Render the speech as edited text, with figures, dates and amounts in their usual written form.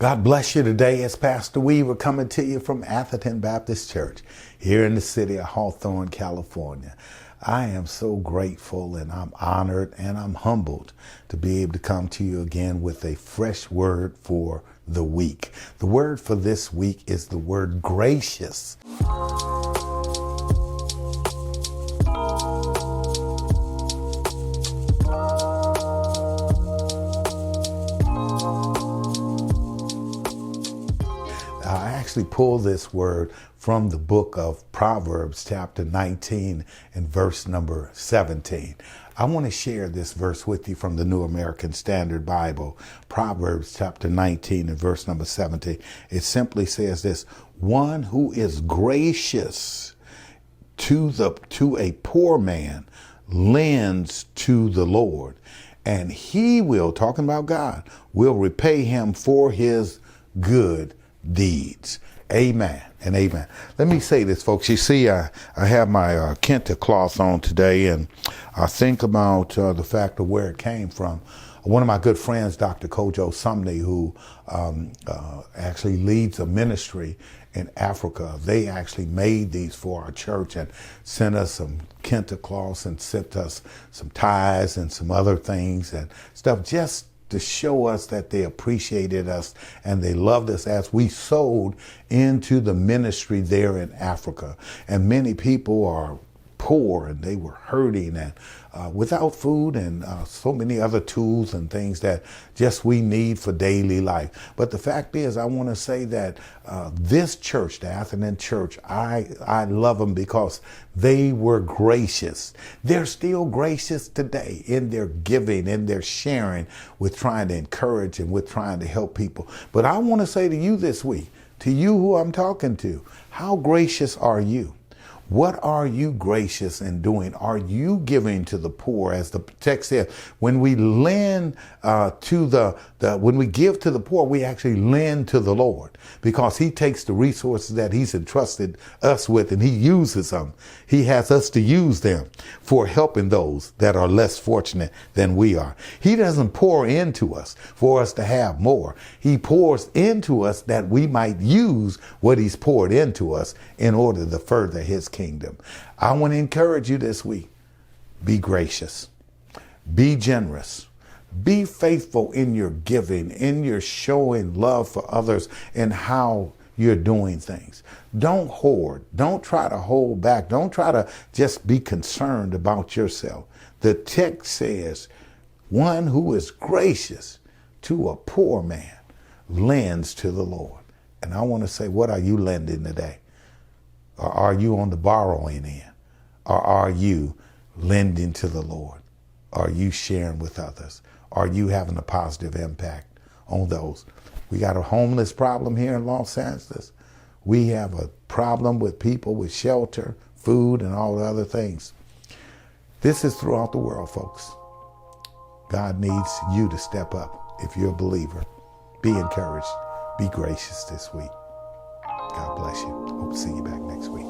God bless you today. It's Pastor Weaver coming to you from Atherton Baptist Church here in the city of Hawthorne, California. I am so grateful and I'm honored and I'm humbled to be able to come to you again with a fresh word for the week. The word for this week is the word gracious. I actually pulled this word from the book of Proverbs, chapter 19 and verse number 17. I want to share this verse with you from the New American Standard Bible, Proverbs chapter 19 and verse number 17. It simply says this: one who is gracious to a poor man lends to the Lord, and he will, talking about God, will repay him for his good deeds. Amen and amen. Let me say this, folks. You see, I have my kente cloth on today, and I think about the fact of where it came from. One of my good friends, Dr. Kojo Sumney, who actually leads a ministry in Africa, they actually made these for our church and sent us some kente cloths and sent us some ties and some other things and stuff, just to show us that they appreciated us and they loved us as we sowed into the ministry there in Africa. And many people are poor and they were hurting and without food and so many other tools and things that just we need for daily life. But the fact is, I want to say that this church, the Atherton Church, I love them because they were gracious. They're still gracious today in their giving, in their sharing, with trying to encourage and with trying to help people. But I want to say to you this week, to you who I'm talking to, how gracious are you? What are you gracious in doing? Are you giving to the poor? As the text says, when we lend when we give to the poor, we actually lend to the Lord, because he takes the resources that he's entrusted us with and he uses them. He has us to use them for helping those that are less fortunate than we are. He doesn't pour into us for us to have more. He pours into us that we might use what he's poured into us in order to further his kingdom. I want to encourage you this week. Be gracious. Be generous. Be faithful in your giving, in your showing love for others and how you're doing things. Don't hoard. Don't try to hold back. Don't try to just be concerned about yourself. The text says, one who is gracious to a poor man lends to the Lord. And I want to say, what are you lending today? Or are you on the borrowing end? Or are you lending to the Lord? Are you sharing with others? Are you having a positive impact on those? We got a homeless problem here in Los Angeles. We have a problem with people with shelter, food, and all the other things. This is throughout the world, folks. God needs you to step up if you're a believer. Be encouraged. Be gracious this week. God bless you. Hope to see you back next week.